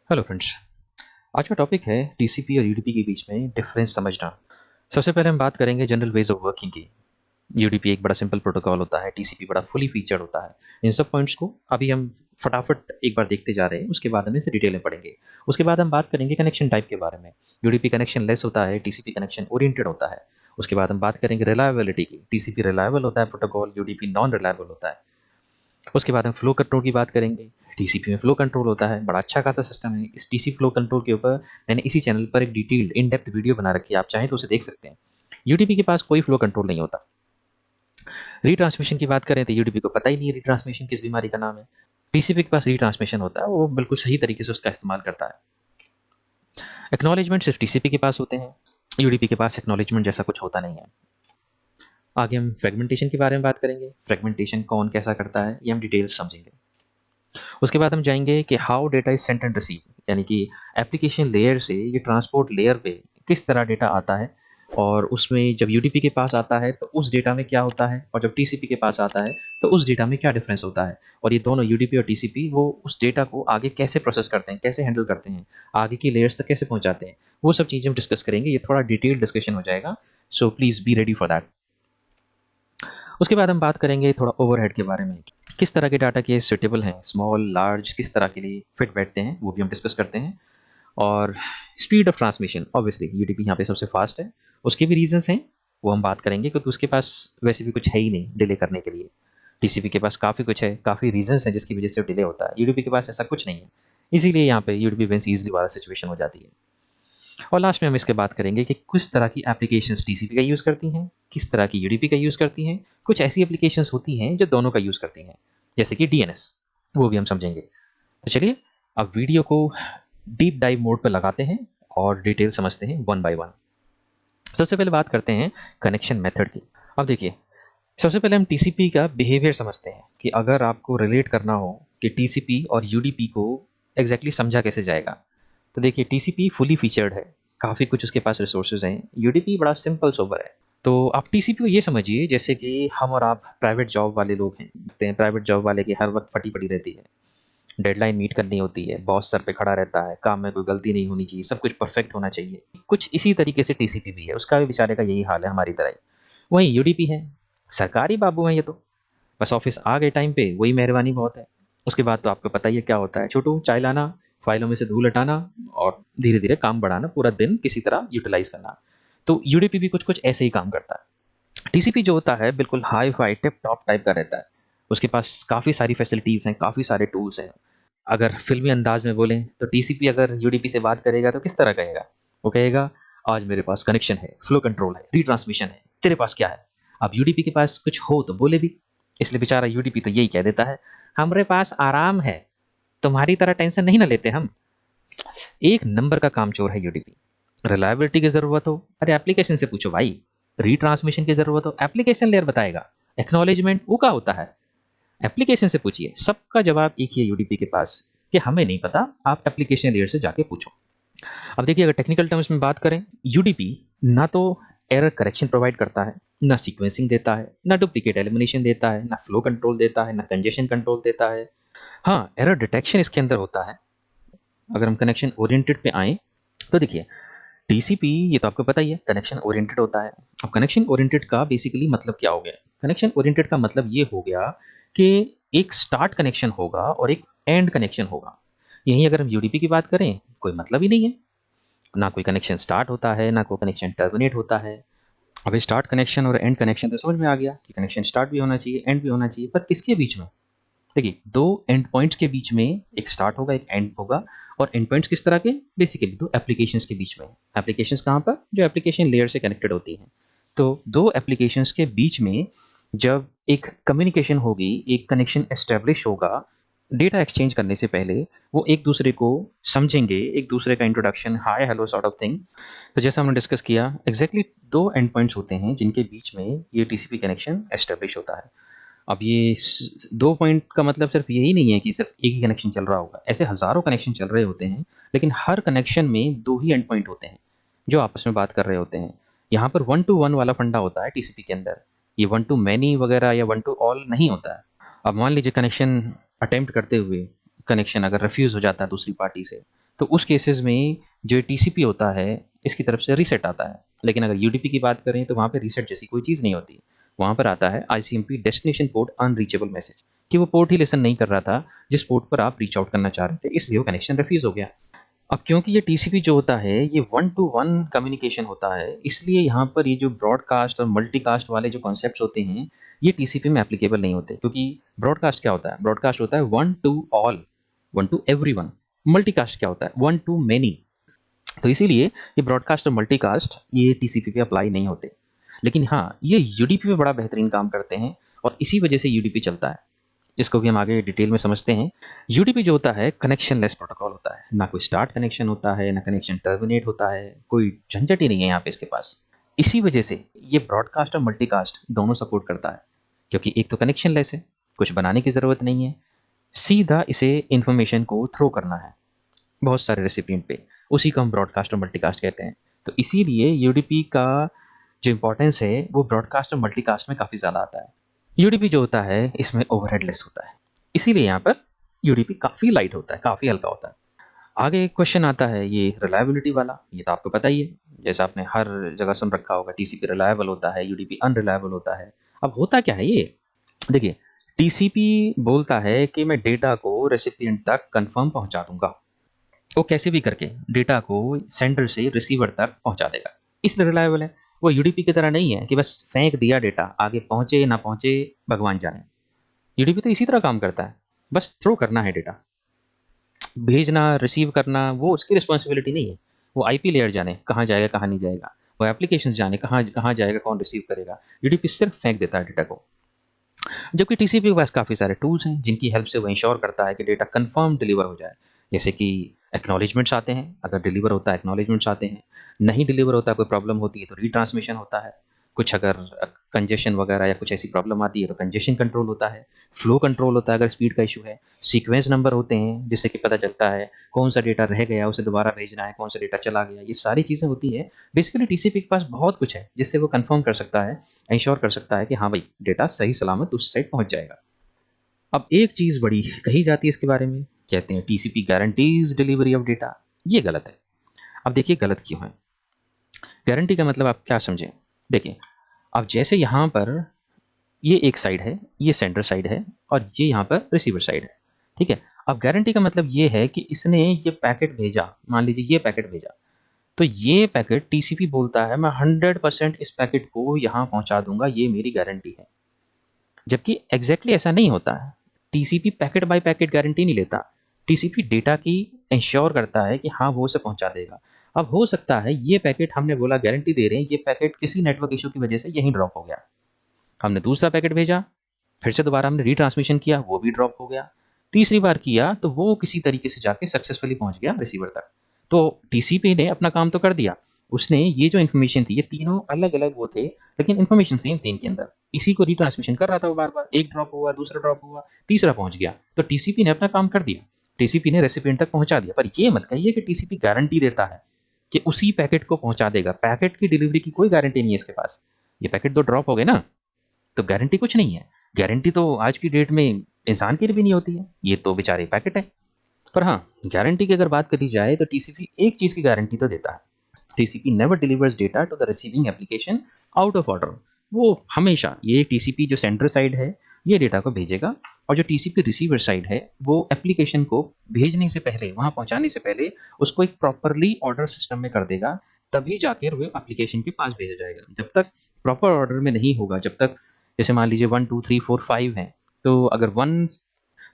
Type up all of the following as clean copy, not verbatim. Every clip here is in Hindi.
Hello friends. आज का टॉपिक है टीसीपी और यूडीपी के बीच में डिफरेंस समझना। सबसे पहले हम बात करेंगे जनरल वेज ऑफ वर्किंग की। यूडीपी एक बड़ा सिंपल प्रोटोकॉल होता है, टीसीपी बड़ा फुली फीचर्ड होता है। इन सब पॉइंट्स को अभी हम फटाफट एक बार देखते जा रहे हैं, उसके बाद हम इसे डिटेल में पढ़ेंगे। उसके बाद हम बात करेंगे कनेक्शन टाइप के बारे में। यूडीपी कनेक्शन लेस होता है, टीसीपी कनेक्शन ओरिएंटेड होता है। उसके बाद हम बात करेंगे रिलायबिलिटी की। टीसीपी रिलायबल होता है प्रोटोकॉल, यूडीपी नॉन रिलायबल होता है। उसके बाद हम फ्लो कंट्रोल की बात करेंगे। टीसीपी में फ्लो कंट्रोल होता है, बड़ा अच्छा खासा सिस्टम है। इस टीसी फ्लो कंट्रोल के ऊपर मैंने इसी चैनल पर एक डिटेल्ड इन डेप्थ वीडियो बना रखी है, आप चाहें तो उसे देख सकते हैं। यूडीपी के पास कोई फ्लो कंट्रोल नहीं होता। रीट्रांसमिशन की बात करें तो यूडीपी को पता ही नहीं है रीट्रांसमिशन किस बीमारी का नाम है। टीसीपी के पास रीट्रांसमिशन होता है, वो बिल्कुल सही तरीके से उसका इस्तेमाल करता है। एक्नॉलेजमेंट सिर्फ टीसीपी के पास होते हैं, यूडीपी के पास एक्नॉलेजमेंट जैसा कुछ होता नहीं है। आगे हम फ्रेगमेंटेशन के बारे में बात करेंगे। फ्रेगमेंटेशन कौन कैसा करता है ये हम डिटेल्स समझेंगे। उसके बाद हम जाएंगे कि how data is sent and receive, यानी कि एप्लीकेशन लेयर से ये ट्रांसपोर्ट लेयर पे किस तरह डेटा आता है, और उसमें जब यूडीपी के पास आता है तो उस डेटा में क्या होता है, और जब टीसीपी के पास आता है तो उस डेटा में क्या डिफरेंस होता है, और ये दोनों यूडीपी और टीसीपी वो उस डेटा को आगे कैसे प्रोसेस करते हैं, कैसे हैंडल करते हैं, आगे की लेयर्स तक कैसे पहुंचाते हैं, वो सब चीज़ें हम डिस्कस करेंगे। ये थोड़ा डिटेल डिस्कशन हो जाएगा, so please be ready for that. उसके बाद हम बात करेंगे थोड़ा ओवरहेड के बारे में, किस तरह के डाटा के सुटेबल हैं, स्मॉल लार्ज किस तरह के लिए फिट बैठते हैं, वो भी हम डिस्कस करते हैं। और speed of transmission, obviously UDP यहाँ पे सबसे फास्ट है, उसके भी रीजंस हैं, वो हम बात करेंगे, क्योंकि उसके पास वैसे भी कुछ है ही नहीं डिले करने के लिए। टीसीपी के पास काफ़ी कुछ है, काफ़ी रीजंस हैं जिसकी वजह से डिले होता है। यूडीपी के पास ऐसा कुछ नहीं है, इसीलिए यहाँ पे यूडीपी विंस ईजिली वाला सिचुएशन हो जाती है। और लास्ट में हम इसके बात करेंगे कि किस तरह की एप्लीकेशंस टीसीपी का यूज़ करती हैं, किस तरह की यूडीपी का यूज़ करती हैं। कुछ ऐसी एप्लीकेशंस होती हैं जो दोनों का यूज़ करती हैं, जैसे कि डीएनएस, वो भी हम समझेंगे। तो चलिए अब वीडियो को डीप डाइव मोड पर लगाते हैं और डिटेल समझते हैं वन बाय वन। सबसे पहले बात करते हैं कनेक्शन मेथड की। अब देखिए, सबसे पहले हम टीसीपी का बिहेवियर समझते हैं कि अगर आपको रिलेट करना हो कि टीसीपी और यूडीपी को एग्जैक्टली समझा कैसे जाएगा, तो देखिए टीसीपी फुली फीचर्ड है, काफ़ी कुछ उसके पास रिसोर्सेज हैं। यूडीपी बड़ा सिंपल सोबर है। तो आप टीसीपी को ये समझिए जैसे कि हम और आप प्राइवेट जॉब वाले लोग हैं। प्राइवेट जॉब वाले की हर वक्त फटी पड़ी रहती है, डेडलाइन मीट करनी होती है, बॉस सर पे खड़ा रहता है, काम में कोई गलती नहीं होनी चाहिए, सब कुछ परफेक्ट होना चाहिए। कुछ इसी तरीके से टीसीपी भी है, उसका भी बेचारे का यही हाल है हमारी तरह ही। वहीं यूडीपी है, सरकारी बाबू हैं ये तो, बस ऑफिस आ गए टाइम पे वही मेहरबानी बहुत है। उसके बाद तो आपको पता ही है क्या होता है, छोटू चाय लाना, फाइलों में से धूल हटाना, और धीरे धीरे काम बढ़ाना, पूरा दिन किसी तरह यूटिलाइज करना। तो यूडीपी भी कुछ कुछ ऐसे ही काम करता है। टीसीपी जो होता है बिल्कुल hi fi tip top type का रहता है, उसके पास काफ़ी सारी फैसिलिटीज़ हैं, काफ़ी सारे टूल्स हैं। अगर फिल्मी अंदाज में बोलें तो टीसीपी अगर यूडीपी से बात करेगा तो किस तरह कहेगा, वो कहेगा आज मेरे पास कनेक्शन है, फ्लो कंट्रोल है, रीट्रांसमिशन है, तेरे पास क्या है। अब यूडीपी के पास कुछ हो तो बोले भी, इसलिए बेचारा यूडीपी तो यही कह देता है, हमारे पास आराम है, तुम्हारी तरह टेंशन नहीं ना लेते हम। एक नंबर का काम चोर है यूडीपी। रिलायबिलिटी की जरूरत हो, अरे एप्लीकेशन से पूछो भाई। रीट्रांसमिशन की जरूरत हो, एप्लीकेशन लेयर बताएगा। एक्नॉलेजमेंट वो का होता है, एप्लीकेशन से पूछिए। सबका जवाब एक ही है यूडीपी के पास कि हमें नहीं पता, आप एप्लीकेशन लेयर से जाके पूछो। अब देखिए, अगर टेक्निकल टर्म्स में बात करें, यूडीपी ना तो एरर करेक्शन प्रोवाइड करता है, ना सीक्वेंसिंग देता है, ना डुप्लीकेट एलिमिनेशन देता है, ना फ्लो कंट्रोल देता है, ना कंजेशन कंट्रोल देता है। हाँ, एरर डिटेक्शन इसके अंदर होता है। अगर हम कनेक्शन ओरिएंटेड पे आए तो देखिए, टीसीपी ये तो आपको पता ही है कनेक्शन ओरिएंटेड होता है। अब कनेक्शन ओरिएंटेड का बेसिकली मतलब क्या हो गया? कनेक्शन ओरिएंटेड का मतलब ये हो गया कि एक स्टार्ट कनेक्शन होगा और एक एंड कनेक्शन होगा। यहीं अगर हम यूडीपी की बात करें, कोई मतलब ही नहीं है, ना कोई कनेक्शन स्टार्ट होता है, ना कोई कनेक्शन टर्मिनेट होता है। अब स्टार्ट कनेक्शन और एंड कनेक्शन तो समझ में आ गया कि कनेक्शन स्टार्ट भी होना चाहिए, एंड भी होना चाहिए, पर किसके बीच में? देखिए, दो एंड पॉइंट्स के बीच में एक स्टार्ट होगा, एक एंड होगा। और एंड पॉइंट्स किस तरह के? बेसिकली दो एप्लीकेशंस के बीच में। एप्लीकेशंस कहाँ पर? जो एप्लीकेशन लेयर से कनेक्टेड होती हैं। तो दो एप्लीकेशंस के बीच में जब एक कम्युनिकेशन होगी, एक कनेक्शन एस्टेब्लिश होगा, डेटा एक्सचेंज करने से पहले वो एक दूसरे को समझेंगे, एक दूसरे का introduction, hi hello sort of thing. तो जैसा हमने डिस्कस किया, एग्जैक्टली दो एंड पॉइंट्स होते हैं जिनके बीच में ये टीसीपी कनेक्शन एस्टेब्लिश होता है। अब ये दो पॉइंट का मतलब सिर्फ यही नहीं है कि सिर्फ एक ही कनेक्शन चल रहा होगा, ऐसे हज़ारों कनेक्शन चल रहे होते हैं, लेकिन हर कनेक्शन में दो ही एंड पॉइंट होते हैं जो आपस में बात कर रहे होते हैं। यहाँ पर वन टू वन वाला फंडा होता है टीसीपी के अंदर, ये वन टू मैनी वगैरह या वन टू ऑल नहीं होता है। अब मान लीजिए कनेक्शन अटेम्प्ट करते हुए कनेक्शन अगर रिफ्यूज़ हो जाता है दूसरी पार्टी से, तो उस केसेस में जो टीसीपी होता है इसकी तरफ से रीसेट आता है। लेकिन अगर यूडीपी की बात करें तो वहाँ पे रीसेट जैसी कोई चीज़ नहीं होती। वहाँ पर आता है ICMP destination port unreachable message, कि वो पोर्ट ही लिसन नहीं कर रहा था जिस पोर्ट पर आप रीच आउट करना चाह रहे थे, इसलिए वो कनेक्शन रिफ्यूज हो गया। अब क्योंकि ये टीसीपी जो होता है ये 1 to 1 कम्युनिकेशन होता है, इसलिए यहाँ पर ये जो ब्रॉडकास्ट और मल्टीकास्ट वाले जो कॉन्सेप्ट्स होते हैं ये टीसीपी में एप्लीकेबल नहीं होते। क्योंकि ब्रॉडकास्ट क्या होता है? ब्रॉडकास्ट होता है 1 to all, 1 to everyone. Multicast क्या होता है? 1 to मेनी। तो इसीलिए ये ब्रॉडकास्ट और मल्टीकास्ट ये टीसीपी पे अप्लाई नहीं होते। लेकिन हाँ, ये यूडीपी पे बड़ा बेहतरीन काम करते हैं और इसी वजह से यूडीपी चलता है। इसको भी हम आगे डिटेल में समझते हैं। यूडीपी जो होता है कनेक्शन लेस प्रोटोकॉल होता है। ना कोई स्टार्ट कनेक्शन होता है, ना कनेक्शन टर्मिनेट होता है, कोई झंझट ही नहीं है यहाँ पे इसके पास। इसी वजह से ये ब्रॉडकास्ट और मल्टीकास्ट दोनों सपोर्ट करता है, क्योंकि एक तो कनेक्शन लेस है, कुछ बनाने की ज़रूरत नहीं है, सीधा इसे इन्फॉर्मेशन को थ्रो करना है बहुत सारे रेसिपिएंट पे, उसी को हम ब्रॉडकास्ट और मल्टीकास्ट कहते हैं। तो इसीलिए यूडीपी का जो इंपॉर्टेंस है वो ब्रॉडकास्ट और मल्टीकास्ट में काफ़ी ज़्यादा आता है। यूडीपी जो होता है इसमें ओवरहेड लेस होता है, इसीलिए यहाँ पर यूडीपी काफ़ी लाइट होता है, काफ़ी हल्का होता है। आगे एक क्वेश्चन आता है ये रिलायबिलिटी वाला। ये तो आपको पता ही है, जैसा आपने हर जगह सुन रखा होगा, टीसीपी रिलायबल होता है, यूडीपी अनरिलायबल होता है। अब होता क्या है ये? देखिए, टीसीपी बोलता है कि मैं डेटा को रेसिपिएंट तक कंफर्म पहुंचा दूंगा। वो कैसे भी करके डेटा को सेंडर से रिसीवर तक पहुंचा देगा, इसलिए रिलायबल है। वो यूडीपी की तरह नहीं है कि बस फेंक दिया डेटा, आगे पहुंचे ना पहुंचे भगवान जाने। यूडीपी तो इसी तरह काम करता है, बस थ्रो करना है डेटा, भेजना रिसीव करना वो उसकी रिस्पॉन्सिबिलिटी नहीं है। वो आईपी लेयर जाने कहाँ जाएगा कहाँ नहीं जाएगा, वो एप्लीकेशन जाने कहाँ कहाँ जाएगा, कौन रिसीव करेगा। यूडीपी सिर्फ फेंक देता है डेटा को। जबकि टीसीपी के पास काफ़ी सारे टूल्स हैं जिनकी हेल्प से वो इंश्योर करता है कि डेटा कंफर्म डिलीवर हो जाए। जैसे कि एक्नॉलेजमेंट्स आते हैं, अगर डिलीवर होता है एक्नॉलेजमेंट्स आते हैं, नहीं डिलीवर होता है कोई प्रॉब्लम होती है तो रीट्रांसमिशन होता है, कुछ अगर कंजेशन वगैरह या कुछ ऐसी प्रॉब्लम आती है तो कंजेशन कंट्रोल होता है, फ्लो कंट्रोल होता है अगर स्पीड का इशू है, सीक्वेंस नंबर होते हैं जिससे कि पता चलता है कौन सा डेटा रह गया उसे दोबारा भेजना है, कौन सा डेटा चला गया, ये सारी चीज़ें होती है। बेसिकली टीसीपी के पास बहुत कुछ है जिससे वो कंफर्म कर सकता है, इंश्योर कर सकता है कि हाँ भाई डेटा सही सलामत उस साइड पहुंच जाएगा। अब एक चीज़ बड़ी कही जाती है इसके बारे में, कहते हैं TCP guarantees delivery of data. ये गलत है। अब देखिए गलत क्यों है। गारंटी का मतलब आप क्या समझें? देखिए, अब जैसे यहाँ पर ये एक साइड है, ये सेंडर साइड है और ये यहाँ पर रिसीवर साइड है, ठीक है। अब गारंटी का मतलब ये है कि इसने ये पैकेट भेजा, मान लीजिए ये पैकेट भेजा, तो ये पैकेट टीसीपी बोलता है मैं 100% इस पैकेट को यहाँ पहुँचा दूंगा, ये मेरी गारंटी है। जबकि एग्जैक्टली ऐसा नहीं होता है। TCP packet by packet guarantee नहीं लेता, टीसीपी डेटा की इंश्योर करता है कि हाँ वो उसे पहुंचा देगा। अब हो सकता है ये पैकेट हमने बोला गारंटी दे रहे हैं, ये पैकेट किसी नेटवर्क इशू की वजह से यहीं ड्रॉप हो गया, हमने दूसरा पैकेट भेजा, फिर से दोबारा हमने रीट्रांसमिशन किया, वो भी ड्रॉप हो गया, तीसरी बार किया तो वो किसी तरीके से जाके सक्सेसफुली पहुंच गया रिसीवर तक। तो टीसीपी ने अपना काम तो कर दिया, उसने ये जो इन्फॉर्मेशन थी, ये तीनों अलग अलग वो थे लेकिन इन्फॉर्मेशन सेम थी इनके अंदर, इसी को रीट्रांसमिशन कर रहा था वो बार बार, एक ड्रॉप हुआ, दूसरा ड्रॉप हुआ, तीसरा पहुंच गया, तो टीसीपी ने अपना काम कर दिया, टीसीपी ने रेसिपिएंट तक पहुंचा दिया। पर ये मत कहिए कि टीसीपी गारंटी देता है कि उसी पैकेट को पहुंचा देगा। पैकेट की डिलीवरी की कोई गारंटी नहीं है इसके पास। ये पैकेट तो ड्रॉप हो गए ना, तो गारंटी कुछ नहीं है। गारंटी तो आज की डेट में इंसान की भी नहीं होती है, ये तो बेचारे पैकेट है। पर हाँ, गारंटी की अगर बात करी जाए तो टीसीपी एक चीज़ की गारंटी तो देता है, TCP never delivers data to the receiving application out of order. वो हमेशा, ये टीसीपी जो सेंडर साइड है ये डेटा को भेजेगा, और जो टीसीपी रिसीवर साइड है वो एप्लीकेशन को भेजने से पहले, वहाँ पहुँचाने से पहले उसको एक प्रॉपरली ऑर्डर सिस्टम में कर देगा, तभी जाकर वो एप्लीकेशन के पास भेजा जाएगा। जब तक प्रॉपर ऑर्डर में नहीं होगा, जब तक जैसे मान लीजिए 1 2 3 4 5 हैं, तो अगर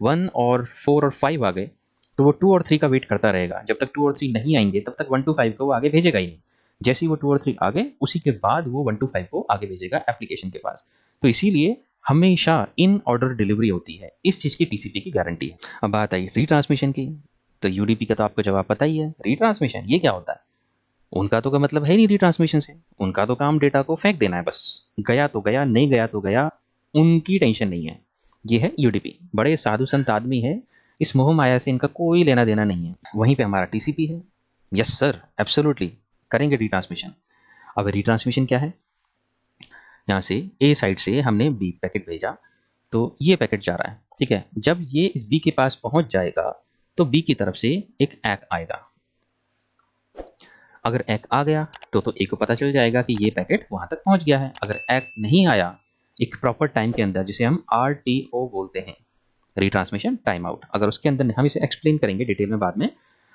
1 और 4 और 5 आ गए तो वो 2 और 3 का वेट करता रहेगा। जब तक 2 और 3 नहीं आएंगे तब तक 1 to 5 को वो आगे भेजेगा ही नहीं। जैसे ही वो 2 और 3 आ गए उसी के बाद वो 1 to 5 को आगे भेजेगा एप्लीकेशन के पास। तो इसीलिए हमेशा इन ऑर्डर डिलीवरी होती है, इस चीज़ की टीसीपी की गारंटी है। अब बात आई रीट्रांसमिशन की, तो यूडीपी का तो आपको जवाब पता ही है। रीट्रांसमिशन ये क्या होता है? उनका तो का मतलब है नहीं रीट्रांसमिशन से, उनका तो काम डेटा को फेंक देना है बस, गया तो गया, नहीं गया तो गया, उनकी टेंशन नहीं है। ये है यूडीपी, बड़े साधु संत आदमी है, इस मोह माया से इनका कोई लेना देना नहीं है। वहीं पे हमारा टीसीपी है, यस सर एब्सोल्युटली करेंगे रीट्रांसमिशन। अब रीट्रांसमिशन क्या है? यहाँ से ए साइड से हमने बी पैकेट भेजा, तो ये पैकेट जा रहा है, ठीक है। जब ये इस बी के पास पहुँच जाएगा तो बी की तरफ से एक ACK आएगा, अगर एक आ गया तो ए को पता चल जाएगा कि ये पैकेट वहाँ तक पहुँच गया है। अगर एक नहीं आया एक प्रॉपर टाइम के अंदर, जिसे हम RTO बोलते हैं, रिट्रांसमिशन टाइम आउट, अगर उसके अंदर, हम इसे एक्सप्लेन करेंगे डिटेल में बाद में,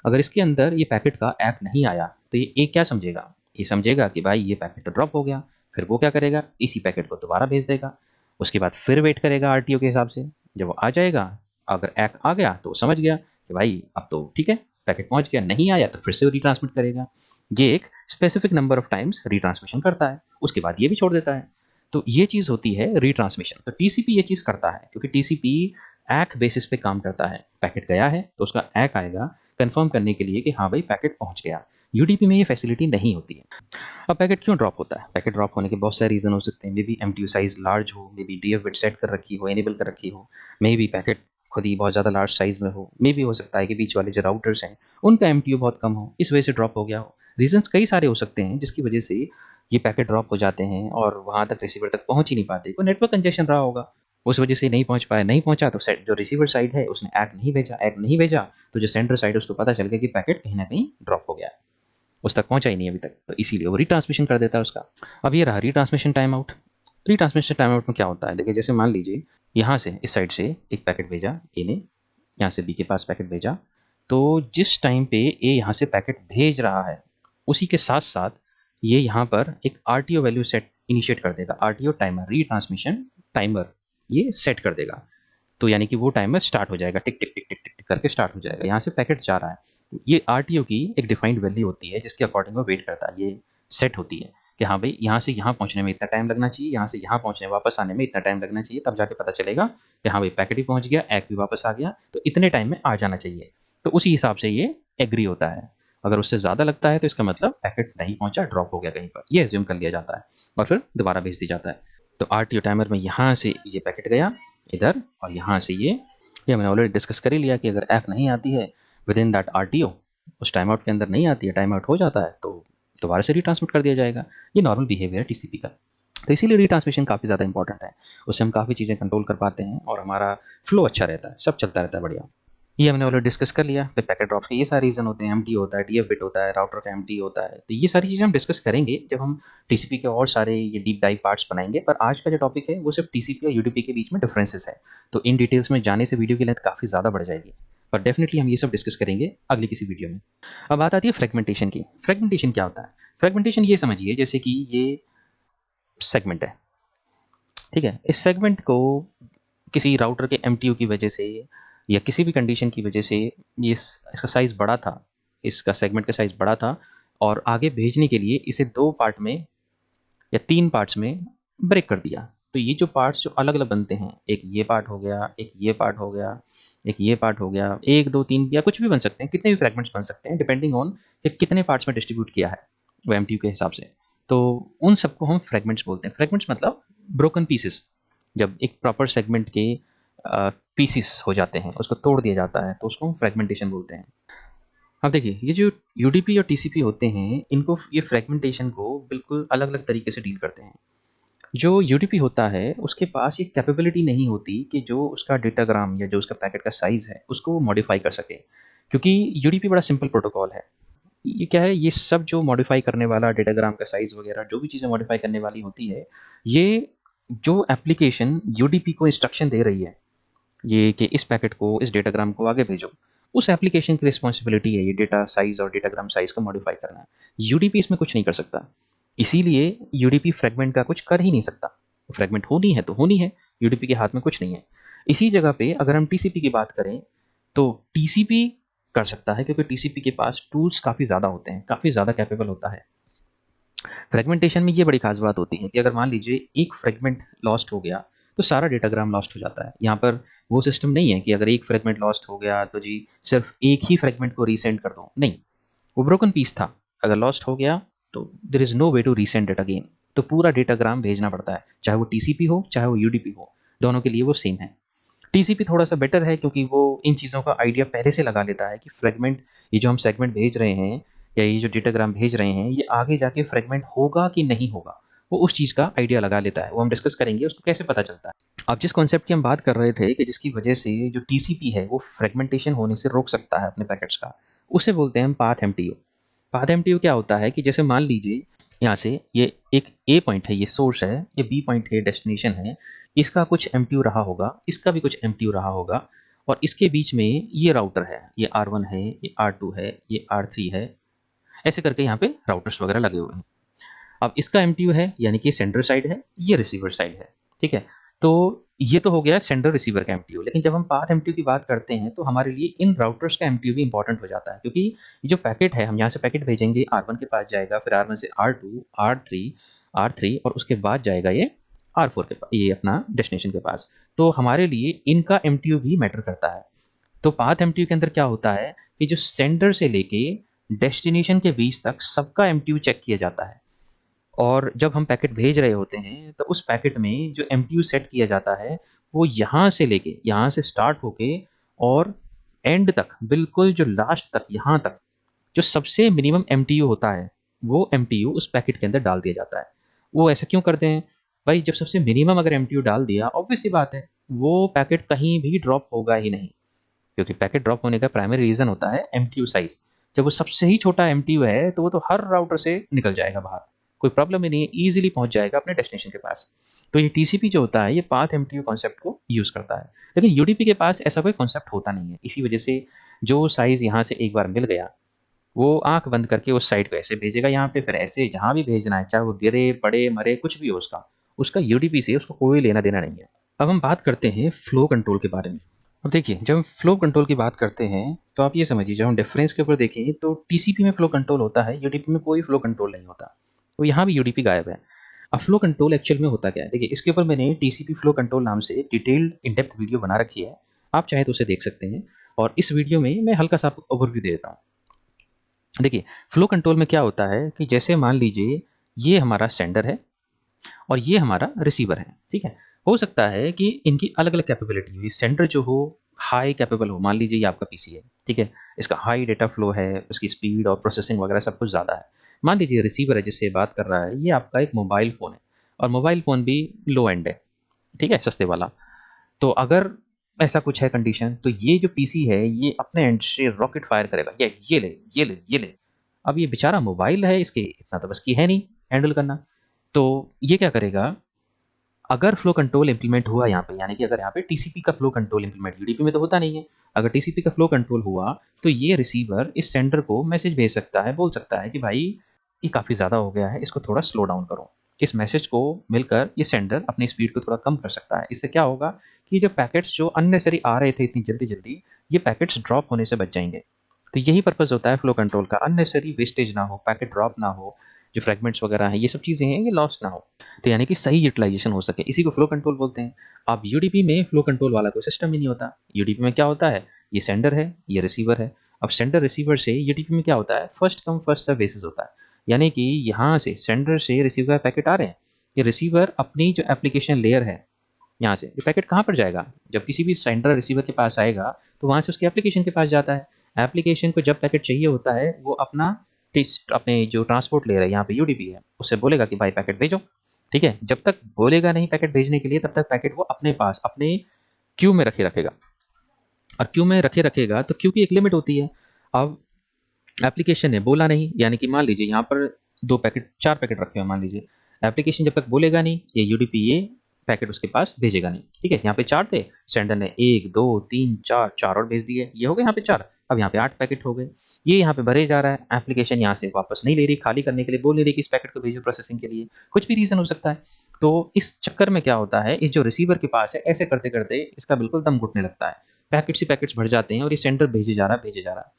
अगर इसके अंदर ये पैकेट का एक नहीं आया तो ये क्या समझेगा, ये समझेगा कि भाई ये पैकेट तो ड्रॉप हो गया। फिर वो क्या करेगा, इसी पैकेट को दोबारा भेज देगा। उसके बाद फिर वेट करेगा RTO के हिसाब से, जब वो आ जाएगा, अगर एक आ गया तो समझ गया कि भाई अब तो ठीक है, पैकेट पहुंच गया। नहीं आया तो फिर से रिट्रांसमिट करेगा। ये एक specific number of times retransmission करता है, उसके बाद ये भी छोड़ देता है। तो ये चीज़ होती है रिट्रांसमिशन। तो TCP ये चीज़ करता है, क्योंकि TCP एक बेसिस पे काम करता है। पैकेट गया है तो उसका एक आएगा कंफर्म करने के लिए कि हाँ भाई पैकेट पहुंच गया। UDP में ये फैसिलिटी नहीं होती है। अब पैकेट क्यों ड्रॉप होता है? पैकेट ड्रॉप होने के बहुत सारे रीज़न हो सकते हैं। Maybe MTU size large हो, maybe DF bit set कर रखी हो, एनेबल कर रखी हो, मे बी पैकेट खुद ही बहुत ज़्यादा लार्ज साइज़ में हो, मे बी हो सकता है कि बीच वाले जो राउटर्स हैं उनका MTU बहुत कम हो, इस वजह से ड्रॉप हो गया हो। रीजंस कई सारे हो सकते हैं जिसकी वजह से ये पैकेट ड्रॉप हो जाते हैं और वहाँ तक रिसीवर तक पहुँच ही नहीं पाते। कोई नेटवर्क कंजेशन रहा होगा, उस वजह से नहीं पहुँच पाया। नहीं पहुँचा तो जो रिसीवर साइड है उसने एक नहीं भेजा तो जो सेंडर साइड है उसको पता चल गया कि पैकेट कहीं ना कहीं ड्रॉप हो गया है, उस तक पहुंचा ही नहीं अभी तक, तो इसीलिए वो रिट्रांसमिशन कर देता है उसका। अब ये रहा retransmission time out. Retransmission time out में क्या होता है, देखिए जैसे मान लीजिए यहाँ से इस साइड से एक पैकेट भेजा ए ने, यहाँ से बी के पास पैकेट भेजा, तो जिस टाइम पे ए यहाँ से पैकेट भेज रहा है उसी के साथ साथ ये यहाँ पर एक RTO वैल्यू सेट इनिशिएट कर देगा। RTO टाइमर, रिट्रांसमिशन टाइमर, ये सेट कर देगा। तो यानी कि वो टाइमर स्टार्ट हो जाएगा, टिक टिक टिक टिक टिक टिक करके स्टार्ट हो जाएगा। यहाँ से पैकेट जा रहा है, ये RTO की एक डिफाइंड वैल्यू होती है जिसके अकॉर्डिंग वो वेट करता है। ये सेट होती है कि हाँ भाई यहाँ से यहाँ पहुँचने में इतना टाइम लगना चाहिए, यहाँ से यहाँ पहुँचने वापस आने में इतना टाइम लगना चाहिए, तब जाके पता चलेगा कि हाँ भाई पैकेट भी पहुँच गया, एक भी वापस आ गया, तो इतने टाइम में आ जाना चाहिए। तो उसी हिसाब से ये एग्री होता है। अगर उससे ज़्यादा लगता है तो इसका मतलब पैकेट नहीं पहुँचा, ड्रॉप हो गया कहीं पर, ये एज्यूम कर लिया जाता है और फिर दोबारा भेज दिया जाता है। तो RTO टाइमर में यहाँ से ये पैकेट गया इधर, और यहाँ से ये मैंने ऑलरेडी डिस्कस कर ही लिया कि अगर ऐप नहीं आती है विद इन दैट RTO, उस टाइम आउट के अंदर नहीं आती है, टाइम आउट हो जाता है, तो दोबारा से रिट्रांसमिट कर दिया जाएगा। ये नॉर्मल बिहेवियर है TCP का। तो इसीलिए रिट्रांसमिशन काफ़ी ज़्यादा इंपॉर्टेंट है, उससे हम काफ़ी चीज़ें कंट्रोल कर पाते हैं और हमारा फ्लो अच्छा रहता है, सब चलता रहता है बढ़िया। ये हमने ऑलरेडी डिस्कस कर लिया। फिर पैकेट ड्रॉप्स के ये सारे रीज़न होते हैं, MTU होता है, DF बिट होता है, राउटर का MTU होता है। तो ये सारी चीज़ें हम डिस्कस करेंगे जब हम TCP के और सारे ये डीप डाइव पार्ट्स बनाएंगे। पर आज का जो टॉपिक है वो सिर्फ TCP और UDP के बीच में डिफरेंसेस है। तो इन डिटेल्स में जाने से वीडियो की लेंथ काफ़ी ज़्यादा बढ़ जाएगी, पर डेफिनेटली हम ये सब डिस्कस करेंगे अगली किसी वीडियो में। अब बात आती है फ्रेगमेंटेशन की। फ्रेगमेंटेशन क्या होता है? फ्रेगमेंटेशन ये समझिए जैसे कि ये सेगमेंट है, ठीक है। इस सेगमेंट को किसी राउटर के MTU की वजह से या किसी भी कंडीशन की वजह से ये इसका साइज़ बड़ा था, इसका सेगमेंट का साइज़ बड़ा था, और आगे भेजने के लिए इसे 2 पार्ट में या 3 पार्ट्स में ब्रेक कर दिया। तो ये जो पार्ट्स जो अलग-अलग बनते हैं, एक ये पार्ट हो गया, एक ये पार्ट हो गया, एक ये पार्ट हो गया, 1, 2, 3 या कुछ भी बन सकते हैं, कितने भी फ्रैगमेंट्स बन सकते हैं डिपेंडिंग ऑन कि कितने पार्ट्स में डिस्ट्रीब्यूट किया है वो MTU के हिसाब से। तो उन सबको हम फ्रैगमेंट्स बोलते हैं। फ्रैगमेंट्स मतलब ब्रोकन पीसेस। जब एक प्रॉपर सेगमेंट के पीसेस हो जाते हैं, उसको तोड़ दिया जाता है, तो उसको हम फ्रेगमेंटेशन बोलते हैं। अब देखिए ये जो UDP और TCP होते हैं, इनको ये फ्रेगमेंटेशन को बिल्कुल अलग-अलग तरीके से डील करते हैं। जो UDP होता है उसके पास ये कैपेबिलिटी नहीं होती कि जो उसका डेटाग्राम या जो उसका पैकेट का साइज़ है उसको वो मॉडिफ़ाई कर सके, क्योंकि UDP बड़ा सिंपल प्रोटोकॉल है। ये क्या है, ये सब जो मॉडिफ़ाई करने वाला डेटाग्राम का साइज़ वगैरह जो भी चीज़ें मॉडिफ़ाई करने वाली होती है, ये जो एप्लीकेशन UDP को इंस्ट्रक्शन दे रही है ये कि इस पैकेट को, इस डेटाग्राम को आगे भेजो, उस एप्लीकेशन की रिस्पॉन्सिबिलिटी है ये डेटा साइज़ और डेटाग्राम साइज़ को मॉडिफाई करना। UDP इसमें कुछ नहीं कर सकता, इसीलिए UDP फ्रेगमेंट का कुछ कर ही नहीं सकता। फ्रेगमेंट होनी है तो होनी है, UDP के हाथ में कुछ नहीं है। इसी जगह पे अगर हम TCP की बात करें तो TCP कर सकता है, क्योंकि TCP के पास टूल्स काफ़ी ज़्यादा होते हैं, काफ़ी ज़्यादा कैपेबल होता है। फ्रेगमेंटेशन में ये बड़ी खास बात होती है कि अगर मान लीजिए एक फ्रेगमेंट लॉस्ट हो गया तो सारा डेटाग्राम लॉस्ट हो जाता है। यहाँ पर वो सिस्टम नहीं है कि अगर एक फ्रेगमेंट लॉस्ट हो गया तो जी सिर्फ एक ही फ्रेगमेंट को रीसेंड कर दो, नहीं। वो ब्रोकन पीस था, अगर लॉस्ट हो गया तो there is no way to resend it again. तो पूरा डेटाग्राम भेजना पड़ता है, चाहे वो TCP हो चाहे वो UDP हो, दोनों के लिए वो सेम है। TCP थोड़ा सा बेटर है क्योंकि वो इन चीज़ों का आइडिया पहले से लगा लेता है कि फ्रेगमेंट, ये जो हम सेगमेंट भेज रहे हैं या ये जो डेटाग्राम भेज रहे हैं, ये आगे जाके फ्रेगमेंट होगा कि नहीं होगा, वो उस चीज़ का आइडिया लगा लेता है। वो हम डिस्कस करेंगे उसको कैसे पता चलता है। अब जिस कॉन्सेप्ट की हम बात कर रहे थे कि जिसकी वजह से जो TCP है वो फ्रेगमेंटेशन होने से रोक सकता है अपने पैकेट्स का, उसे बोलते हैं हम पाथ MTU। पाथ एमटीयू क्या होता है कि जैसे मान लीजिए यहाँ से ये एक ए पॉइंट है, ये सोर्स है, ये बी पॉइंट है, डेस्टिनेशन है, इसका कुछ एमटीयू रहा होगा, इसका भी कुछ एमटीयू रहा होगा, और इसके बीच में ये राउटर है, ये R1 है, ये R2 है, ये R3 है, ऐसे करके यहाँ पे राउटर्स वगैरह लगे हुए हैं। अब इसका एमटीयू है यानी कि सेंडर साइड है, ये रिसीवर साइड है, ठीक है। तो ये तो हो गया सेंडर रिसीवर का एमटीयू, लेकिन जब हम पाथ एमटीयू की बात करते हैं तो हमारे लिए इन राउटर्स का एमटीयू भी इंपॉर्टेंट हो जाता है, क्योंकि ये जो पैकेट है, हम यहाँ से पैकेट भेजेंगे, R1 के पास जाएगा, फिर R1 से R2, R3 और उसके बाद जाएगा ये R4 के पास, ये अपना डेस्टिनेशन के पास। तो हमारे लिए इनका एमटीयू भी मैटर करता है। तो पाथ एमटीयू के अंदर क्या होता है कि जो सेंडर से लेके डेस्टिनेशन के बीच तक सबका एमटीयू चेक किया जाता है, और जब हम पैकेट भेज रहे होते हैं तो उस पैकेट में जो एमटीयू सेट किया जाता है वो यहाँ से लेके, यहाँ से स्टार्ट होके और एंड तक, बिल्कुल जो लास्ट तक, यहाँ तक जो सबसे मिनिमम एमटीयू होता है वो एमटीयू उस पैकेट के अंदर डाल दिया जाता है। वो ऐसा क्यों करते हैं भाई? जब सबसे मिनिमम अगर एमटीयू डाल दिया, ऑब्वियस सी बात है वो पैकेट कहीं भी ड्रॉप होगा ही नहीं, क्योंकि पैकेट ड्रॉप होने का प्राइमरी रीज़न होता है एमटीयू साइज़। जब वो सबसे ही छोटा एमटीयू है तो वो तो हर राउटर से निकल जाएगा बाहर, कोई प्रॉब्लम ही नहीं है, ईजिली पहुंच जाएगा अपने डेस्टिनेशन के पास। तो ये टीसीपी जो होता है ये पाथ एमटीयू कॉन्सेप्ट को यूज़ करता है, लेकिन यूडीपी के पास ऐसा कोई कॉन्सेप्ट होता नहीं है। इसी वजह से जो साइज़ यहाँ से एक बार मिल गया, वो आंख बंद करके उस साइड को ऐसे भेजेगा, यहाँ पे फिर ऐसे जहाँ भी भेजना है, चाहे वो गिरे पड़े मरे कुछ भी हो, उसका उसका यूडीपी से उसको कोई लेना देना नहीं है। अब हम बात करते हैं फ्लो कंट्रोल के बारे में। अब देखिए, जब हम फ्लो कंट्रोल की बात करते हैं तो आप ये समझिए, जब हम डिफरेंस के ऊपर देखें तो टीसीपी में फ्लो कंट्रोल होता है, यूडीपी में कोई फ्लो कंट्रोल नहीं होता, तो यहाँ भी यूडीपी गायब है। अब फ्लो कंट्रोल एक्चुअल में होता क्या है? देखिए, इसके ऊपर मैंने टीसीपी फ्लो कंट्रोल नाम से डिटेल्ड इन डेप्थ वीडियो बना रखी है, आप चाहे तो उसे देख सकते हैं, और इस वीडियो में मैं हल्का सा आपको ओवरव्यू दे देता हूँ। देखिए, फ्लो कंट्रोल में क्या होता है कि जैसे मान लीजिए ये हमारा सेंडर है और ये हमारा रिसीवर है, ठीक है। हो सकता है कि इनकी अलग अलग कैपेबिलिटी हो, सेंडर जो हो हाई कैपेबल हो, मान लीजिए ये आपका पीसी है, ठीक है, इसका हाई डेटा फ्लो है, उसकी स्पीड और प्रोसेसिंग वगैरह सब कुछ ज़्यादा है। मान लीजिए रिसीवर है जिससे बात कर रहा है, ये आपका एक मोबाइल फ़ोन है, और मोबाइल फ़ोन भी लो एंड है, ठीक है, सस्ते वाला। तो अगर ऐसा कुछ है कंडीशन, तो ये जो पीसी है ये अपने एंड से रॉकेट फायर करेगा, ये ले, ये ले, ये ले। अब ये बेचारा मोबाइल है, इसके इतना तो बस की है नहीं हैंडल करना। तो ये क्या करेगा, अगर फ्लो कंट्रोल इंप्लीमेंट हुआ यहाँ पे, यानी कि अगर यहाँ पे टीसीपी का फ्लो कंट्रोल इंप्लीमेंट, यूडीपी में तो होता नहीं है, अगर टीसीपी का फ्लो कंट्रोल हुआ तो ये रिसीवर इस सेंडर को मैसेज भेज सकता है, बोल सकता है कि भाई ये काफ़ी ज़्यादा हो गया है, इसको थोड़ा स्लो डाउन करो। इस मैसेज को मिलकर ये सेंडर अपनी स्पीड को थोड़ा कम कर सकता है। इससे क्या होगा कि जो पैकेट्स जो अननेसेसरी आ रहे थे इतनी जल्दी जल्दी, ये पैकेट्स ड्रॉप होने से बच जाएंगे। तो यही पर्पज़ होता है फ्लो कंट्रोल का, अननेसेसरी वेस्टेज ना हो, पैकेट ड्रॉप ना हो, जो फ्रेगमेंट्स वगैरह हैं ये सब चीज़ें हैं ये लॉस ना हो, तो यानी कि सही यूटिलाइजेशन हो सके, इसी को फ्लो कंट्रोल बोलते हैं। अब यूडीपी में फ्लो कंट्रोल वाला कोई सिस्टम ही नहीं होता। यूडीपी में क्या होता है, ये सेंडर है, ये रिसीवर है। अब सेंडर रिसीवर से यूडीपी में क्या होता है, first come first serve basis होता है, यानी कि यहाँ से सेंडर से रिसीवर का पैकेट आ रहे हैं, ये रिसीवर अपनी जो एप्लीकेशन लेयर है, यहाँ से ये पैकेट कहाँ पर जाएगा, जब किसी भी सेंडर रिसीवर के पास आएगा तो वहाँ से उसके एप्लीकेशन के पास जाता है। एप्लीकेशन को जब पैकेट चाहिए होता है वो अपना अपने जो ट्रांसपोर्ट ले रहा है, यहाँ पे यूडीपी है, उससे बोलेगा कि भाई पैकेट भेजो, ठीक है। जब तक बोलेगा नहीं पैकेट भेजने के लिए, तब तक पैकेट वो अपने पास अपने क्यू में रखेगा, और क्यू में रखेगा तो क्यू की एक लिमिट होती है। अब एप्लीकेशन ने बोला नहीं, यानी कि मान लीजिए यहाँ पर 2 पैकेट 4 पैकेट रखे हुए मान लीजिए, एप्लीकेशन जब तक बोलेगा नहीं ये यूडीपी ये पैकेट उसके पास भेजेगा नहीं, ठीक है। यहाँ पे 4 थे, सेंडर ने 1 2 3 4 4 और भेज दिए, ये हो गए यहाँ पे 4, अब यहाँ पे 8 पैकेट हो गए, ये यहाँ पे भरे जा रहा है, एप्लीकेशन यहाँ से वापस नहीं ले रही, खाली करने के लिए बोल नहीं रही कि इस पैकेट को भेजो प्रोसेसिंग के लिए, कुछ भी रीज़न हो सकता है। तो इस चक्कर में क्या होता है, इस जो रिसीवर के पास है, ऐसे करते करते इसका बिल्कुल दम घुटने लगता है, पैकेट्स ही पैकेट्स भर जाते हैं और ये सेंडर भेजे जा रहा है भेजे जा रहा है।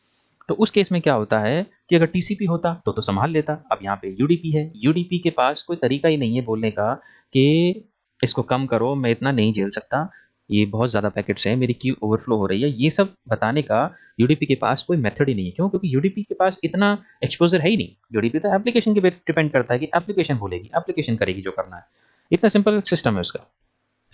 तो उस केस में क्या होता है कि अगर टीसीपी होता तो संभाल लेता, अब यहाँ पे यूडीपी है, यूडीपी के पास कोई तरीका ही नहीं है बोलने का कि इसको कम करो, मैं इतना नहीं झेल सकता, ये बहुत ज़्यादा पैकेट्स हैं, मेरी क्यू ओवरफ्लो हो रही है, ये सब बताने का यूडीपी के पास कोई मेथड ही नहीं है। क्यों? क्योंकि यूडीपी के पास इतना एक्सपोजर है ही नहीं, यूडीपी तो एप्लीकेशन के पे डिपेंड करता है कि एप्लीकेशन बोलेगी, एप्लीकेशन करेगी जो करना है, इतना सिंपल सिस्टम है उसका।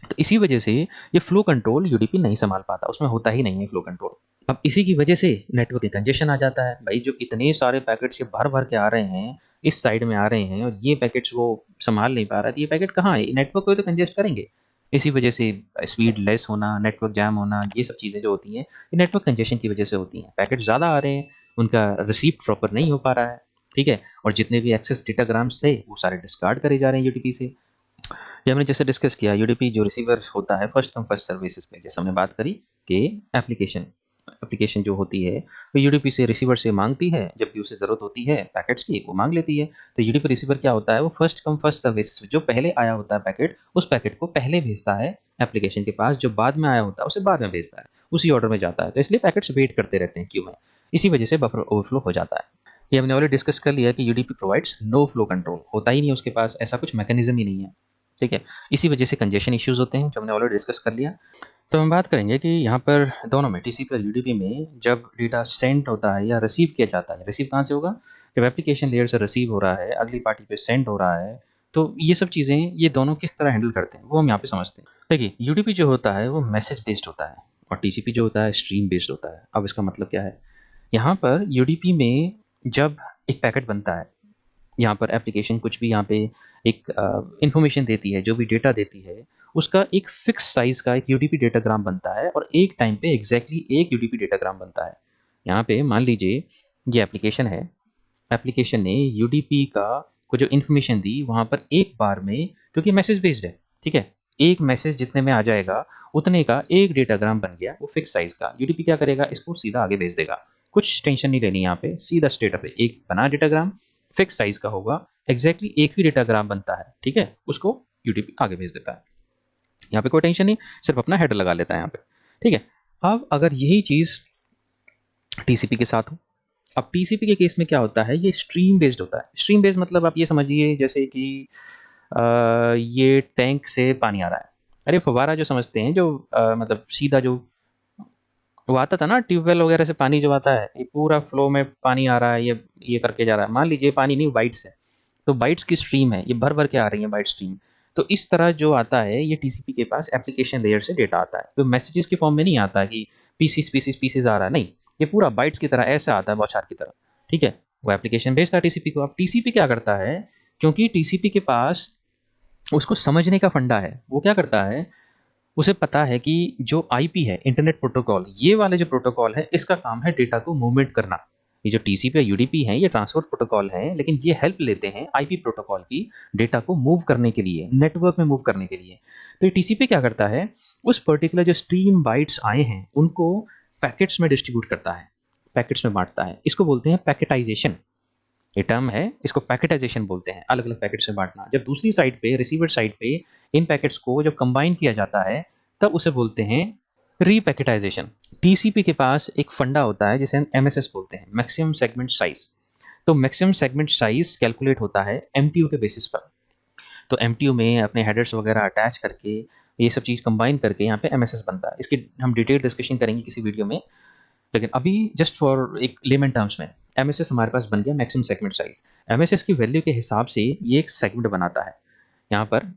तो इसी वजह से ये फ्लो कंट्रोल यूडीपी नहीं संभाल पाता, उसमें होता ही नहीं है फ्लो कंट्रोल। अब इसी की वजह से नेटवर्क कंजेशन आ जाता है भाई, जो इतने सारे पैकेट्स ये भर भर के आ रहे हैं, इस साइड में आ रहे हैं, और ये पैकेट्स वो संभाल नहीं पा रहा है, तो ये पैकेट कहाँ है, नेटवर्क को तो कंजेस्ट करेंगे। इसी वजह से स्पीड लेस होना, नेटवर्क जैम होना, ये सब चीज़ें जो होती हैं ये नेटवर्क कंजेशन की वजह से होती हैं। पैकेट ज़्यादा आ रहे हैं, उनका रिसीप्ट प्रॉपर नहीं हो पा रहा है, ठीक है, और जितने भी एक्सेस डेटाग्राम्स थे वो सारे डिस्कार्ड करे जा रहे हैं यूडीपी से। ये हमने जैसे डिस्कस किया, यूडीपी जो रिसीवर होता है फर्स्ट कम फर्स्ट सर्विसेज पे, जैसे हमने बात करी कि एप्लीकेशन एप्लीकेशन जो होती है वो यूडीपी से रिसीवर से मांगती है, जब भी उसे ज़रूरत होती है पैकेट्स की वो मांग लेती है। तो यूडीपी रिसीवर क्या होता है, वो फर्स्ट कम फर्स्ट सर्विस, जो पहले आया होता है पैकेट, उस पैकेट को पहले भेजता है एप्लीकेशन के पास, जो बाद में आया होता है उसे बाद में भेजता है, उसी ऑर्डर में जाता है। तो इसलिए पैकेट्स वेट करते रहते हैं क्यू में, इसी वजह से बफर ओवरफ्लो हो जाता है। ये हमने ऑलरेडी डिस्कस कर लिया कि UDP provides no flow control, होता ही नहीं है उसके पास, ऐसा कुछ मैकेनिज्म ही नहीं है, ठीक है। इसी वजह से कंजेशन इश्यूज होते हैं, जो हमने ऑलरेडी डिस्कस कर लिया। तो हम बात करेंगे कि यहाँ पर दोनों में, टीसीपी और यूडीपी में, जब डेटा सेंड होता है या रिसीव किया जाता है, रिसीव कहाँ से होगा, जब एप्लीकेशन लेयर से रिसीव हो रहा है, अगली पार्टी पे सेंड हो रहा है, तो ये सब चीज़ें, ये दोनों किस तरह हैंडल करते हैं वो हम यहाँ पे समझते हैं। देखिए, यूडीपी जो होता है वो मैसेज बेस्ड होता है, और टीसीपी जो होता है स्ट्रीम बेस्ड होता है। अब इसका मतलब क्या है, यहाँ पर यूडीपी में जब एक पैकेट बनता है, यहाँ पर एप्लीकेशन कुछ भी यहाँ पे एक इन्फॉर्मेशन देती है, जो भी डेटा देती है, उसका एक फिक्स साइज़ का एक यूडीपी डेटाग्राम बनता है, और एक टाइम पे एग्जैक्टली एक यूडीपी डेटाग्राम बनता है। यहाँ पे मान लीजिए ये एप्लीकेशन है, एप्लीकेशन ने यूडीपी का को जो इन्फॉर्मेशन दी वहाँ पर एक बार में, क्योंकि मैसेज बेस्ड है, ठीक है, एक मैसेज जितने में आ जाएगा उतने का एक डेटाग्राम बन गया, वो फिक्स साइज़ का। यूडीपी क्या करेगा, इसको सीधा आगे भेज देगा, कुछ टेंशन नहीं लेनी यहाँ पे, सीधा स्ट्रेट अप एक बना डेटाग्राम, फिक्स साइज का होगा, एग्जैक्टली एक ही डेटाग्राम बनता है, ठीक है, उसको यूडीपी आगे भेज देता है। यहाँ पे कोई टेंशन नहीं, सिर्फ अपना हेडर लगा लेता है यहाँ पे, ठीक है। अब अगर यही चीज़ टीसीपी के साथ हो, अब टीसीपी के केस में क्या होता है, ये स्ट्रीम बेस्ड होता है। स्ट्रीम बेस्ड मतलब आप ये समझिए जैसे कि ये टैंक से पानी आ रहा है, अरे फव्वारा जो समझते हैं, जो मतलब सीधा जो वो आता था ना, ट्यूबवेल वगैरह से पानी जो आता है, ये पूरा फ्लो में पानी आ रहा है, ये करके जा रहा है। मान लीजिए पानी नहीं, बाइट्स है, तो बाइट्स की स्ट्रीम है, ये भर भर के आ रही है बाइट स्ट्रीम। तो इस तरह जो आता है, ये टीसीपी के पास एप्लीकेशन लेयर से डेटा आता है, तो मैसेजेस के फॉर्म में नहीं आता कि पीसीस पीसीस पीसीस आ रहा है, नहीं, ये पूरा बाइट्स की तरह ऐसा आता है, बौछार की तरह, ठीक है। वो एप्लीकेशन भेजता है टीसीपी को। अब टीसीपी क्या करता है, क्योंकि टीसीपी के पास उसको समझने का फंडा है, वो क्या करता है, उसे पता है कि जो आईपी है, इंटरनेट प्रोटोकॉल, ये वाले जो प्रोटोकॉल है, इसका काम है डेटा को मूवमेंट करना। ये जो टीसीपी या यूडीपी है, ये ट्रांसपोर्ट प्रोटोकॉल है, लेकिन ये हेल्प लेते हैं आईपी प्रोटोकॉल की, डेटा को मूव करने के लिए, नेटवर्क में मूव करने के लिए। तो ये टीसीपी क्या करता है, उस पर्टिकुलर जो स्ट्रीम बाइट्स आए हैं उनको पैकेट्स में डिस्ट्रीब्यूट करता है, पैकेट्स में बांटता है। इसको बोलते हैं पैकेटाइजेशन, ये टर्म है, इसको पैकेटाइजेशन बोलते हैं, अलग अलग पैकेट्स में बांटना। जब दूसरी साइड पे, रिसीवर साइड पे, इन पैकेट्स को जब कंबाइन किया जाता है, तब उसे बोलते हैं रीपैकेटाइजेशन। टीसीपी के पास एक फंडा होता है जिसे हम एमएसएस बोलते हैं, मैक्सिमम सेगमेंट साइज। तो मैक्सिमम सेगमेंट साइज कैलकुलेट होता है एमटीयू के बेसिस पर। तो एमटीयू में अपने हेडर्स वगैरह अटैच करके, ये सब चीज़ कंबाइन करके यहाँ पे एमएसएस बनता है। इसकी हम डिटेल डिस्कशन करेंगे किसी वीडियो में, लेकिन अभी जस्ट फॉर एक लेमन टर्म्स में, एमएसएस हमारे पास बन गया मैक्सिमम सेगमेंट साइज। एमएसएस की वैल्यू के हिसाब से ये एक सेगमेंट बनाता है। यहाँ पर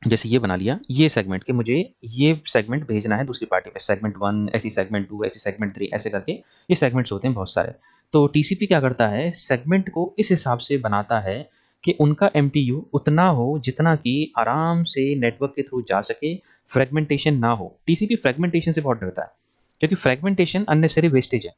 जैसे ये बना लिया, ये सेगमेंट कि मुझे ये सेगमेंट भेजना है दूसरी पार्टी में, सेगमेंट 1 ऐसी, सेगमेंट 2 ऐसी, सेगमेंट 3 ऐसे करके ये सेगमेंट्स होते हैं बहुत सारे। तो टीसीपी क्या करता है, सेगमेंट को इस हिसाब से बनाता है कि उनका एमटीयू उतना हो जितना कि आराम से नेटवर्क के थ्रू जा सके, फ्रेगमेंटेशन ना हो। टीसीपी फ्रेगमेंटेशन से बहुत डरता है, क्योंकि फ्रेगमेंटेशन अननेसेसरी वेस्टेज है।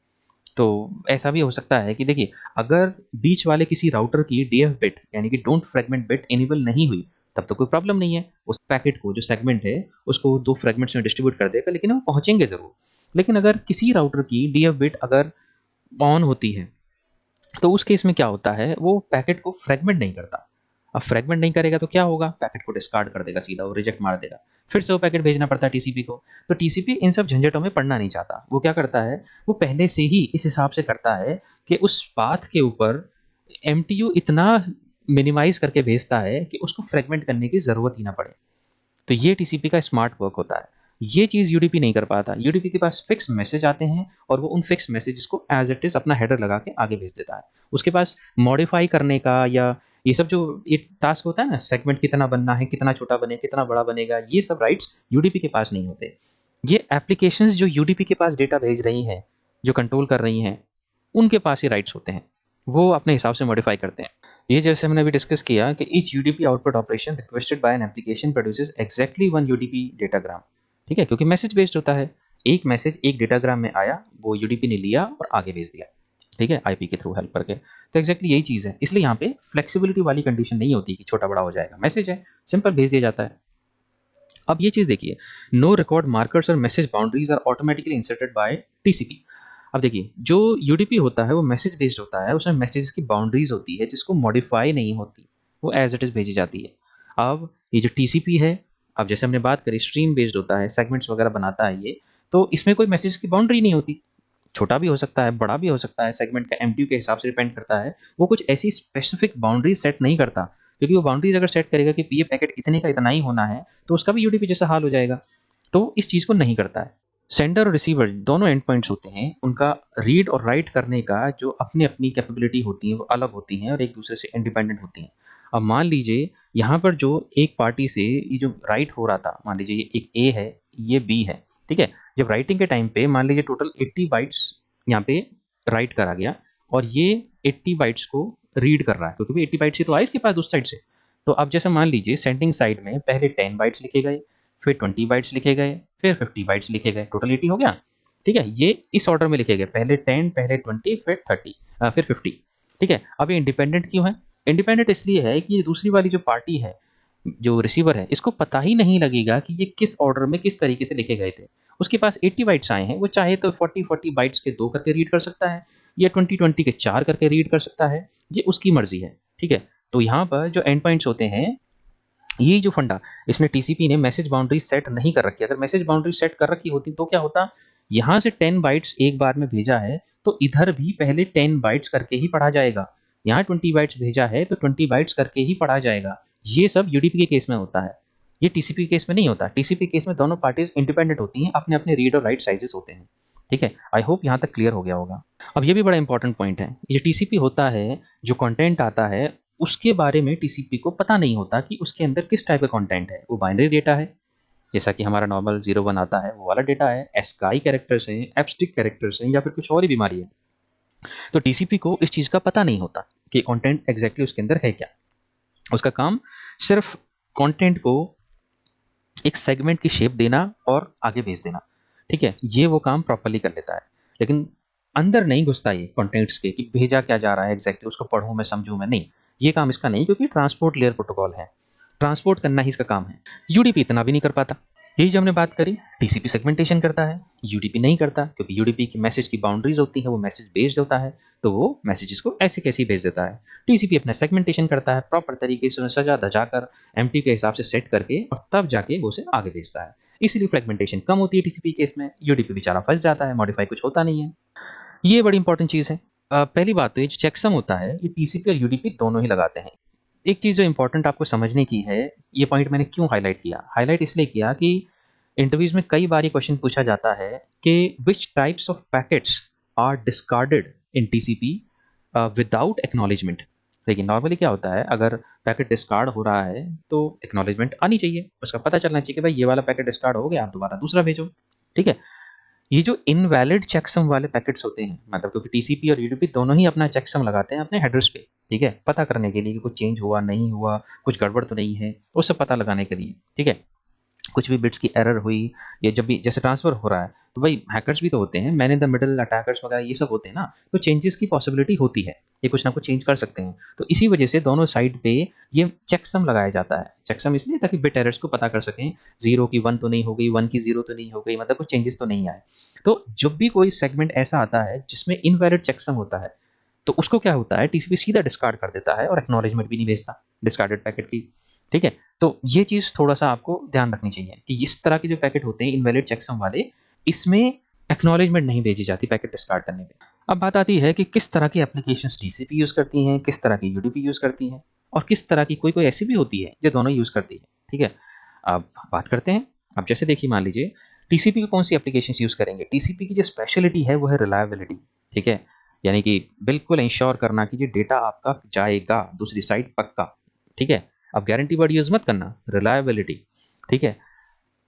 तो ऐसा भी हो सकता है कि देखिए, अगर बीच वाले किसी राउटर की डीएफ बिट, यानी कि डोंट फ्रेगमेंट बिट, इनेबल नहीं हुई, तब तो कोई प्रॉब्लम नहीं है, उस पैकेट को, जो सेगमेंट है, उसको दो फ्रेगमेंट्स में डिस्ट्रीब्यूट कर देगा, लेकिन वो पहुंचेंगे जरूर। लेकिन अगर किसी राउटर की डीएफ बिट अगर ऑन होती है, तो उस केस में क्या होता है, वो पैकेट को फ्रेगमेंट नहीं करता। अब फ्रेगमेंट नहीं करेगा तो क्या होगा, पैकेट को डिस्कार्ड कर देगा, सीधा वो रिजेक्ट मार देगा, फिर से वो पैकेट भेजना पड़ता है टीसीपी को। तो टीसीपी इन सब झंझटों में पड़ना नहीं चाहता। वो क्या करता है, वो पहले से ही इस हिसाब से करता है कि उस पाथ के ऊपर एमटीयू इतना मिनिमाइज करके भेजता है कि उसको फ्रेगमेंट करने की ज़रूरत ही ना पड़े। तो ये टीसीपी का स्मार्ट वर्क होता है। ये चीज़ यूडीपी नहीं कर पाता। यूडीपी के पास फिक्स मैसेज आते हैं, और वो उन फिक्स मैसेजेस को एज इट इज़ अपना हेडर लगा के आगे भेज देता है। उसके पास मॉडिफाई करने का, या ये सब जो ये टास्क होता है ना, सेगमेंट कितना बनना है, कितना छोटा बने, कितना बड़ा बनेगा, ये सब राइट्स यूडीपी के पास नहीं होते। ये एप्लीकेशंस जो यूडीपी के पास डेटा भेज रही हैं, जो कंट्रोल कर रही हैं, उनके पास ही राइट्स होते हैं, वो अपने हिसाब से मॉडिफाई करते हैं। ये जैसे हमने अभी डिस्कस किया कि each UDP output operation requested bye an application produces exactly one UDP datagram, ठीक है, क्योंकि मैसेज बेस्ड होता है। एक मैसेज एक डेटाग्राम में आया, वो यूडीपी ने लिया और आगे भेज दिया। ठीक है, आईपी के थ्रू हेल्प करके। तो एग्जैक्टली यही चीज़ है, इसलिए यहाँ पे फ्लेक्सिबिलिटी वाली कंडीशन नहीं होती कि छोटा बड़ा हो जाएगा, मैसेज है सिंपल भेज दिया जाता है। अब ये चीज़ देखिए, नो रिकॉर्ड मार्कर्स और message boundaries are automatically inserted by TCP. अब देखिए, जो यूडीपी होता है वो मैसेज बेस्ड होता है, उसमें मैसेज की बाउंड्रीज होती है जिसको मॉडिफाई नहीं होती, वो एज इट इज़ भेजी जाती है। अब ये जो टीसीपी है, अब जैसे हमने बात करी स्ट्रीम बेस्ड होता है, सेगमेंट्स वगैरह बनाता है ये, तो इसमें कोई मैसेज की बाउंड्री नहीं होती, छोटा भी हो सकता है, बड़ा भी हो सकता है, सेगमेंट का एमटीयू के हिसाब से डिपेंड करता है। वो कुछ ऐसी स्पेसिफिक बाउंड्री सेट नहीं करता, क्योंकि वो बाउंड्रीज अगर सेट करेगा कि ये पैकेट इतने का इतना ही होना है, तो उसका भी यूडीपी जैसा हाल हो जाएगा। तो इस चीज़ को नहीं करता है। सेंडर और रिसीवर दोनों एंड पॉइंट्स होते हैं, उनका रीड और राइट करने का जो अपनी अपनी कैपेबिलिटी होती है वो अलग होती हैं और एक दूसरे से इंडिपेंडेंट होती हैं। अब मान लीजिए यहाँ पर जो एक पार्टी से ये जो राइट हो रहा था, मान लीजिए ये एक ए है, ये बी है, ठीक है। जब राइटिंग के टाइम पे मान लीजिए टोटल 80 बाइट्स यहाँ पे राइट करा गया और ये 80 बाइट्स को रीड कर रहा है, क्योंकि 80 बाइट्स ही तो आए इसके पास उस साइड से। तो अब जैसे मान लीजिए सेंडिंग साइड में पहले 10 बाइट्स लिखे गए, फिर 20 बाइट्स लिखे गए, फिर 50 बाइट्स लिखे गए, टोटल 80 हो गया। ठीक है, ये इस ऑर्डर में लिखे गए, पहले 10, पहले 20, फिर 30, फिर 50। ठीक है, अब ये इंडिपेंडेंट क्यों है? इंडिपेंडेंट इसलिए है कि दूसरी वाली जो पार्टी है, जो रिसीवर है, इसको पता ही नहीं लगेगा कि ये किस ऑर्डर में किस तरीके से लिखे गए थे। उसके पास 80 बाइट्स आए हैं, वो चाहे तो 40 बाइट्स के 2 करके रीड कर सकता है या 20 के 4 करके रीड कर सकता है, ये उसकी मर्जी है। ठीक है, तो यहाँ पर जो एंड पॉइंट्स होते हैं, ये जो फंडा, इसने टीसीपी ने मैसेज बाउंड्री सेट नहीं कर रखी। अगर मैसेज बाउंड्री सेट कर रखी होती तो क्या होता, यहाँ से 10 बाइट्स एक बार में भेजा है तो इधर भी पहले 10 बाइट्स करके ही पढ़ा जाएगा। यहाँ 20 बाइट्स भेजा है तो 20 बाइट्स करके ही पढ़ा जाएगा। ये सब यूडीपी के केस में होता है, ये टीसीपी केस में नहीं होता। टीसीपी केस में दोनों पार्टीज इंडिपेंडेंट होती हैं, अपने अपने रीड और राइट साइजेस होते हैं। ठीक है, आई होप यहाँ तक क्लियर हो गया होगा। अब ये भी बड़ा इंपॉर्टेंट पॉइंट है, ये टीसीपी होता है, जो कंटेंट आता है उसके बारे में टीसीपी को पता नहीं होता कि उसके अंदर किस टाइप का कंटेंट है। वो बाइनरी डेटा है, जैसा कि हमारा नॉर्मल 0 1 आता है, वो वाला डेटा है, एस्काई कैरेक्टर्स हैं, एब्स्ट्रिक्ट कैरेक्टर्स हैं, या फिर कुछ और ही बीमारी है। तो टीसीपी को इस चीज़ का पता नहीं होता कि कंटेंट एग्जैक्टली उसके अंदर है क्या। उसका काम सिर्फ कंटेंट को एक सेगमेंट की शेप देना और आगे भेज देना। ठीक है, ये वो काम प्रॉपरली कर लेता है, लेकिन अंदर नहीं घुसता ये कंटेंट्स के कि भेजा क्या जा रहा है एग्जैक्टली, उसको पढ़ूँ मैं, समझूँ मैं, नहीं, ये काम इसका नहीं, क्योंकि ट्रांसपोर्ट लेयर प्रोटोकॉल है, ट्रांसपोर्ट करना ही इसका काम है। यूडीपी इतना भी नहीं कर पाता। यही जो हमने बात करी, टीसीपी सेगमेंटेशन करता है, यूडीपी नहीं करता, क्योंकि यूडीपी की मैसेज की बाउंड्रीज होती है, वो मैसेज बेस्ड होता है, तो वो मैसेजेस को ऐसे कैसे भेज देता है। टीसीपी अपना सेगमेंटेशन करता है, प्रॉपर तरीके से सजा धजा कर एमटी के हिसाब से सेट करके, और तब जाके वो उसे आगे भेजता है। इसीलिए फ्रेगमेंटेशन कम होती है टीसीपी केस में, यूडीपी बेचारा फंस जाता है, मॉडिफाई कुछ होता नहीं है। ये बड़ी इंपॉर्टेंट चीज़ है। पहली बात तो ये जो चेकसम होता है, ये टीसीपी और यूडीपी दोनों ही लगाते हैं। एक चीज़ जो इंपॉर्टेंट आपको समझने की है, ये पॉइंट मैंने क्यों हाईलाइट किया, हाईलाइट इसलिए किया कि इंटरव्यूज में कई बार ये क्वेश्चन पूछा जाता है कि which types of packets are discarded in TCP without acknowledgement. देखिए, नॉर्मली क्या होता है, अगर पैकेट डिस्कार्ड हो रहा है तो एक्नॉलेजमेंट आनी चाहिए, उसका पता चलना चाहिए कि भाई ये वाला पैकेट डिस्कार्ड हो गया, आप दोबारा दूसरा भेजो। ठीक है, ये जो इनवैलिड चेकसम वाले पैकेट्स होते हैं, मतलब क्योंकि टीसीपी और यूडीपी दोनों ही अपना चेकसम लगाते हैं अपने हेडर्स पे, ठीक है, पता करने के लिए कि कुछ चेंज हुआ नहीं हुआ, कुछ गड़बड़ तो नहीं है, उससे पता लगाने के लिए। ठीक है, कुछ भी बिट्स की एरर हुई, या जब भी जैसे ट्रांसफर हो रहा है, तो भाई हैकर्स भी तो होते हैं, man in the middle attackers वगैरह ये सब होते हैं ना, तो चेंजेस की पॉसिबिलिटी होती है, ये कुछ ना कुछ चेंज कर सकते हैं। तो इसी वजह से दोनों साइड पे ये चेकसम लगाया जाता है। चेकसम इसलिए ताकि बिट एरर्स को पता कर सकें, 0 की 1 तो नहीं हो गई, 1 की 0 तो नहीं हो गई, मतलब कुछ चेंजेस तो नहीं आए। तो जब भी कोई सेगमेंट ऐसा आता है जिसमें इनवैलिड चेकसम होता है, तो उसको क्या होता है, टीसीपी सीधा डिस्कार्ड कर देता है और एक्नॉलेजमेंट भी नहीं भेजता डिस्कार्डेड पैकेट की। ठीक है, तो ये चीज़ थोड़ा सा आपको ध्यान रखनी चाहिए कि इस तरह के जो पैकेट होते हैं इनवैलिड चेकसम वाले, इसमें एक्नॉलेजमेंट नहीं भेजी जाती पैकेट डिस्कार्ड करने पे। अब बात आती है कि किस तरह की एप्लीकेशंस टीसीपी यूज़ करती हैं, किस तरह की यूडीपी यूज़ करती हैं, और किस तरह की कोई कोई ऐसी भी होती है जो दोनों यूज़ करती है। ठीक है, अब बात करते हैं। अब जैसे देखिए, मान लीजिए टीसीपी की कौन सी एप्लीकेशंस यूज़ करेंगे। टीसीपी की जो स्पेशलिटी है वो है रिलायबिलिटी। ठीक है, यानी कि बिल्कुल इंश्योर करना कि जो डेटा आपका जाएगा दूसरी साइड पक्का। ठीक है, अब गारंटी वर्ड यूज़ मत करना, रिलायबिलिटी। ठीक है,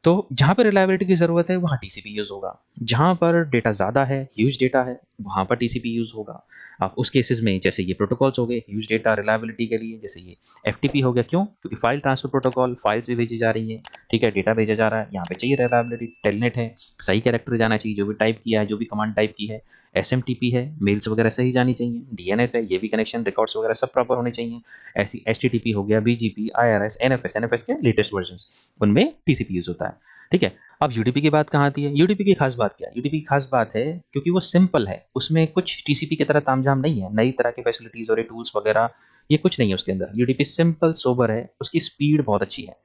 तो जहाँ पर रिलायबिलिटी की ज़रूरत है वहाँ टीसीपी यूज़ होगा। जहाँ पर डेटा ज़्यादा है, ह्यूज डेटा है, वहाँ पर टीसीपी यूज़ होगा। आप उस केसेस में जैसे ये प्रोटोकॉल्स हो गए ह्यूज डेटा रिलायबिलिटी के लिए, जैसे ये एफटीपी हो गया, क्यों? क्योंकि फाइल ट्रांसफर प्रोटोकॉल, फाइल्स भी भेजी जा रही हैं, ठीक है, डेटा भेजा जा रहा है, यहाँ पे चाहिए रिलायबिलिटी, टेलनेट है, सही कैरेक्टर जाना चाहिए, जो भी टाइप किया है, जो भी कमांड टाइप की है, एसएमटीपी है, मेल्स वगैरह सही जानी चाहिए, डीएनएस है, ये भी कनेक्शन रिकॉर्ड्स वगैरह सब प्रॉपर होने चाहिए, ऐसी एचटीटीपी हो गया, बीजीपी, आईआरएस, एनएफएस के लेटेस्ट वर्जन उनमें टीसीपी यूज होता है, ठीक है। अब यूडीपी की बात कहाँ आती है? यूडीपी की खास बात क्या है? यूडीपी की खास बात है क्योंकि वो सिंपल है, उसमें कुछ टीसीपी की तरह तामझाम नहीं है, नई तरह की फैसिलिटीज और टूल्स वगैरह ये कुछ नहीं है उसके अंदर। यूडीपी सिंपल सोबर है, उसकी स्पीड बहुत अच्छी है,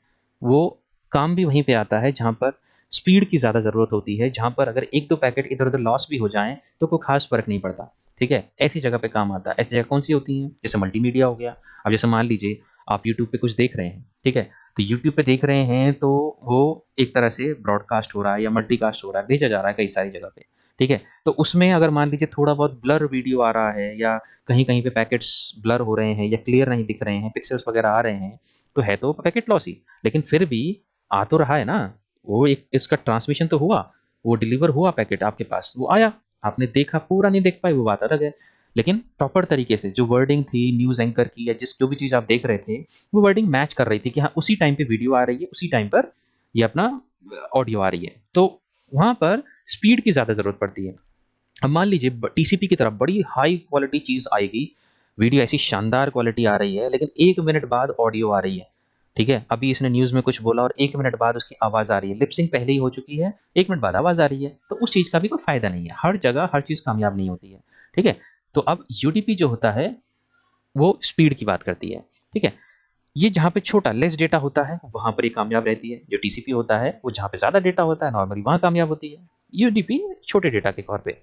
वो काम भी वहीं पे आता है जहाँ पर स्पीड की ज़्यादा ज़रूरत होती है, जहाँ पर अगर एक दो पैकेट इधर उधर लॉस भी हो जाएं तो कोई खास फर्क नहीं पड़ता, ठीक है, ऐसी जगह पे काम आता है। ऐसी जगह कौन सी होती हैं? जैसे मल्टीमीडिया हो गया। अब जैसे मान लीजिए आप यूट्यूब पे कुछ देख रहे हैं, ठीक है, तो यूट्यूब पे देख रहे हैं तो वो एक तरह से ब्रॉडकास्ट हो रहा है या मल्टीकास्ट हो रहा है, भेजा जा रहा है कई सारी जगह पे, ठीक है। तो उसमें अगर मान लीजिए थोड़ा बहुत ब्लर वीडियो आ रहा है या कहीं कहीं पे पैकेट्स ब्लर हो रहे हैं या क्लियर नहीं दिख रहे हैं, पिक्सल्स वगैरह आ रहे हैं, तो है तो पैकेट लॉस ही, लेकिन फिर भी आ तो रहा है ना, वो एक इसका ट्रांसमिशन तो हुआ, वो डिलीवर हुआ पैकेट आपके पास, वो आया, आपने देखा, पूरा नहीं देख पाए वो बात अलग है, लेकिन प्रॉपर तरीके से जो वर्डिंग थी न्यूज़ एंकर की या जिस जो भी चीज़ आप देख रहे थे, वो वर्डिंग मैच कर रही थी कि हाँ उसी टाइम पे वीडियो आ रही है, उसी टाइम पर ये अपना ऑडियो आ रही है, तो वहाँ पर स्पीड की ज़्यादा ज़रूरत पड़ती है। अब मान लीजिए टीसीपी की तरफ बड़ी हाई क्वालिटी चीज़ आएगी, वीडियो ऐसी शानदार क्वालिटी आ रही है, लेकिन 1 मिनट बाद ऑडियो आ रही है, ठीक है? अभी इसने न्यूज़ में कुछ बोला और 1 मिनट बाद उसकी आवाज़ आ रही है, लिप सिंक पहले ही हो चुकी है, 1 मिनट बाद आवाज़ आ रही है, तो उस चीज़ का भी कोई फ़ायदा नहीं है। हर जगह हर चीज़ कामयाब नहीं होती है, ठीक है? तो अब यूडीपी जो होता है, वो स्पीड की बात करती है, ठीक है? ये जहाँ पे छोटा लेस डेटा होता है, वहाँ पर ये कामयाब रहती है। जो टीसीपी होता है, वो जहाँ पे ज़्यादा डेटा होता है, नॉर्मली वहाँ कामयाब होती है। यूडीपी छोटे डेटा के तौर पे,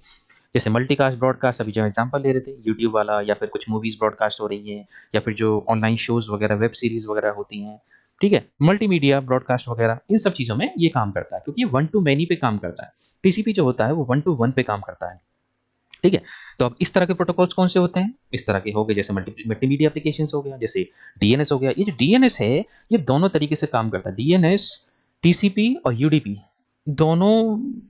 जैसे मल्टीकास्ट ब्रॉडकास्ट अभी जो एग्जांपल ले रहे थे यूट्यूब वाला, या फिर कुछ मूवीज ब्रॉडकास्ट हो रही हैं, या फिर जो ऑनलाइन शोज वगैरह वेब सीरीज वगैरह होती हैं, ठीक है, मल्टीमीडिया ब्रॉडकास्ट वगैरह, इन सब चीज़ों में ये काम करता है क्योंकि ये वन टू मैनी पे काम करता है। टीसीपी जो होता है वो वन टू वन पे काम करता है, ठीक है। तो अब इस तरह के प्रोटोकॉल्स कौन से होते हैं? इस तरह के हो गए जैसे मल्टीमीडिया एप्लीकेशंस हो गया, जैसे डीएनएस हो गया। ये जो डीएनएस है, ये दोनों तरीके से काम करता है। डीएनएस, टीसीपी और यूडीपी दोनों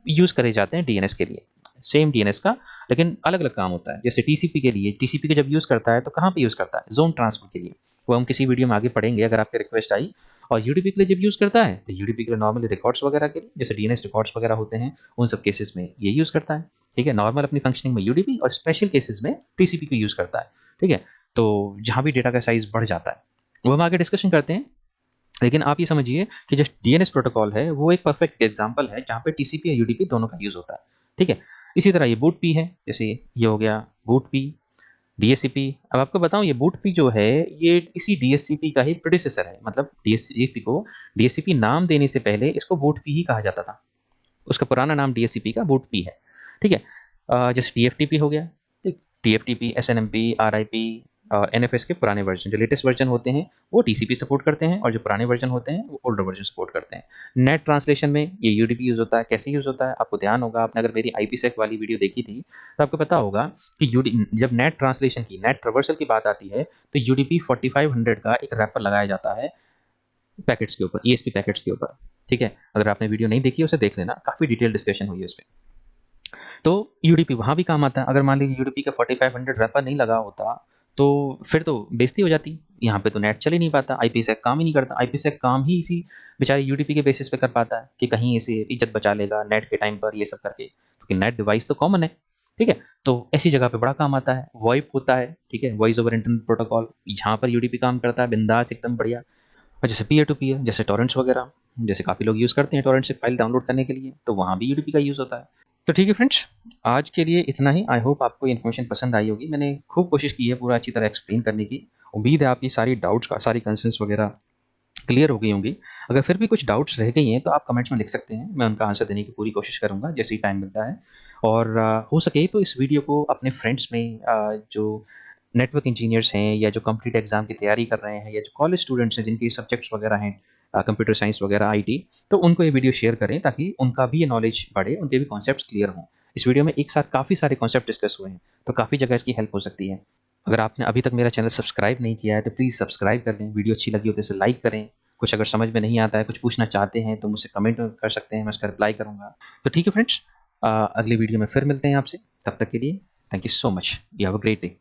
यूज करे जाते हैं डीएनएस के लिए, सेम डीएनएस का, लेकिन अलग अलग काम होता है। जैसे टीसीपी के लिए, टीसीपी के जब यूज करता है तो कहाँ पे यूज करता है? जोन ट्रांसफर के लिए, वो हम किसी वीडियो में आगे पढ़ेंगे अगर आपकी रिक्वेस्ट आई। और यूडीपी के लिए जब यूज करता है तो यूडीपी के लिए नॉर्मली रिकॉर्ड्स वगैरह के लिए, जैसे डीएनएस रिकॉर्ड्स वगैरह होते हैं, उन सब केसेस में ये यूज करता है, ठीक है। नॉर्मल अपनी फंक्शनिंग में यूडीपी और स्पेशल केसेस में टीसीपी को यूज करता है, ठीक है। तो जहाँ भी डेटा का साइज बढ़ जाता है वो हम आगे डिस्कशन करते हैं, लेकिन आप ये समझिए कि जो डीएनएस प्रोटोकॉल है वो एक परफेक्ट एग्जांपल है जहाँ पे टीसीपी और यूडीपी दोनों का यूज होता है, ठीक है। इसी तरह ये बूट पी है, जैसे ये हो गया बूट पी, डीएससीपी। अब आपको बताऊं ये बूट पी जो है ये इसी डीएससीपी का ही प्रेडिसेसर है, मतलब डीएससीपी को डीएससीपी नाम देने से पहले इसको बूट पी ही कहा जाता था, उसका पुराना नाम डीएससीपी का बूट पी है, ठीक है। जैसे टीएफटीपी हो गया, ठीक, टीएफटीपी, एसएनएमपी, आरआईपी, एनएफएस के पुराने वर्जन, जो लेटेस्ट वर्जन होते हैं वो टीसीपी सपोर्ट करते हैं, और जो पुराने वर्जन होते हैं वो ओल्डर वर्जन सपोर्ट करते हैं। नेट ट्रांसलेशन में ये यूडीपी यूज़ होता है। कैसे यूज़ होता है आपको ध्यान होगा, आपने अगर मेरी आईपीसेक वाली वीडियो देखी थी तो आपको पता होगा कि यूडी जब नेट ट्रांसलेशन की, नेट ट्रावर्सल की बात आती है तो यूडीपी 4500 का एक रैपर लगाया जाता है पैकेट्स के ऊपर, ईएसपी पैकेट्स के ऊपर, ठीक है। अगर आपने वीडियो नहीं देखी उसे देख लेना, काफ़ी डिटेल डिस्कशन हुई है उस पर। तो यूडीपी वहाँ भी काम आता है। अगर मान लीजिए यूडीपी का 4500 रैपर नहीं लगा होता तो फिर तो बेइज्जती हो जाती, यहाँ पे तो नेट चल ही नहीं पाता, आईपीसेक काम ही नहीं करता। आईपीसेक काम ही इसी बेचारे यूडीपी के बेसिस पे कर पाता है कि कहीं इसे इज्जत बचा लेगा नेट के टाइम पर, ये सब करके, क्योंकि नेट डिवाइस तो कॉमन है, ठीक है। तो ऐसी जगह पे बड़ा काम आता है। वॉइप होता है, ठीक है, वॉइस ओवर इंटरनेट प्रोटोकॉल, यहाँ पर यूडीपी काम करता है बिंदास एकदम बढ़िया। और जैसे पीयर टू पीयर, जैसे टॉरेंट्स वगैरह, जैसे काफ़ी लोग यूज़ करते हैं टॉरेंट से फाइल डाउनलोड करने के लिए, तो वहाँ भी यूडीपी का यूज़ होता है। तो ठीक है फ्रेंड्स, आज के लिए इतना ही। आई होप आपको ये इन्फॉर्मेशन पसंद आई होगी। मैंने खूब कोशिश की है पूरा अच्छी तरह एक्सप्लेन करने की। उम्मीद है आपकी सारी डाउट्स का, सारी कंसर्न्स वगैरह क्लियर हो गई होंगी। अगर फिर भी कुछ डाउट्स रह गई हैं तो आप कमेंट्स में लिख सकते हैं, मैं उनका आंसर देने की पूरी कोशिश करूँगा जैसे ही टाइम मिलता है। और हो सके तो इस वीडियो को अपने फ्रेंड्स में जो नेटवर्क इंजीनियर्स हैं या जो कम्पिटिटिव एग्जाम की तैयारी कर रहे हैं या जो कॉलेज स्टूडेंट्स हैं जिनके सब्जेक्ट्स वगैरह हैं कंप्यूटर साइंस वगैरह, आईटी, तो उनको ये वीडियो शेयर करें ताकि उनका भी ये नॉलेज बढ़े, उनके भी कॉन्सेप्ट्स क्लियर हों। इस वीडियो में एक साथ काफ़ी सारे कॉन्सेप्ट डिस्कस हुए हैं, तो काफ़ी जगह इसकी हेल्प हो सकती है। अगर आपने अभी तक मेरा चैनल सब्सक्राइब नहीं किया है तो प्लीज़ सब्सक्राइब कर लें। वीडियो अच्छी लगी हो तो इसे लाइक करें। कुछ अगर समझ में नहीं आता है, कुछ पूछना चाहते हैं तो मुझसे कमेंट कर सकते हैं, मैं उसका रिप्लाई करूँगा। तो ठीक है फ्रेंड्स, अगली वीडियो में फिर मिलते हैं आपसे, तब तक के लिए thank you so much. You have a great day.